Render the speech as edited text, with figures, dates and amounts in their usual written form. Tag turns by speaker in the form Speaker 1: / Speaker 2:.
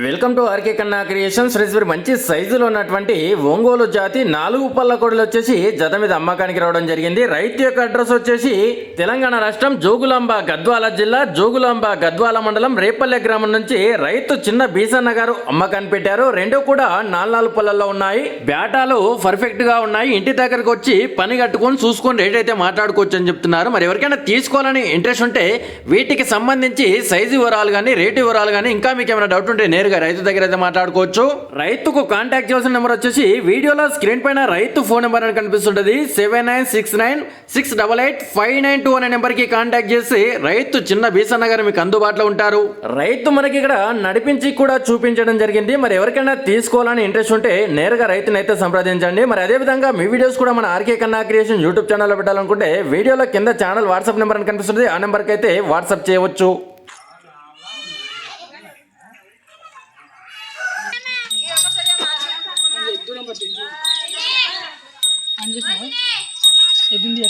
Speaker 1: Welcome to RK కన్నా creations. Friends, మంచి సైజులో ఉన్నటువంటి ఒంగోలు జాతి 4 పళ్ళ కోడలు వచ్చేసి జత మీద అమ్మకానికి రావడం జరిగింది. రైతు యొక్క అడ్రస్ వచ్చేసి తెలంగాణ రాష్ట్రం జోగులాంబ గద్వాల జిల్లా జోగులాంబ గద్వాల మండలం రేపల్లె గ్రామం నుంచి రైతు చిన్న బీసన్న గారు అమ్మకాన్ని పెట్టారు. రెండు కూడా 4 పళ్ళల్లో ఉన్నాయి. బ్యాటాలు పర్ఫెక్ట్ గా ఉన్నాయి. ఇంటి దగ్గరకు వచ్చి పని కట్టుకొని చూసుకొని రేట్ అయితే మాట్లాడుకోవచ్చు అని చెప్తున్నారు. మరి ఎవరికైనా తీసుకోవాలని ఇంట్రెస్ట్ ఉంటే వీటికి సంబంధించి సైజు వివరాలు కానీ రేటు వివరాలు కానీ ఇంకా మీకు ఏమైనా డౌట్ ఉంటే నేరుగా రైతు దగ్గర అయితే మాట్లాడుకోవచ్చు. రైతుకు కాంటాక్ట్ చేయాల్సిన నెంబర్ వచ్చేసి వీడియోలో స్క్రీన్ పైన రైతు ఫోన్ నెంబర్ అని కనిపిస్తుంటది. 7969688592 అనే నెంబర్ కి కాంటాక్ట్ చేసి రైతు చిన్న బీసన్న గారు మీకు అందుబాటులో ఉంటారు. రైతు మనకి ఇక్కడ నడిపించి కూడా చూపించడం జరిగింది. మరి ఎవరికైనా తీసుకోవాలని ఇంట్రెస్ట్ ఉంటే నేరుగా రైతుని అయితే సంప్రదించండి. మరి అదే విధంగా మీ వీడియోస్ కూడా మన ఆర్కే కన్నా క్రియేషన్ యూట్యూబ్ ఛానల్లో పెట్టాలనుకుంటే వీడియోలో కింద ఛానల్ వాట్సాప్ నెంబర్ అని కనిపిస్తుంది. ఆ నెంబర్కి అయితే వాట్సాప్ చేయవచ్చు.
Speaker 2: ఎద్దుంది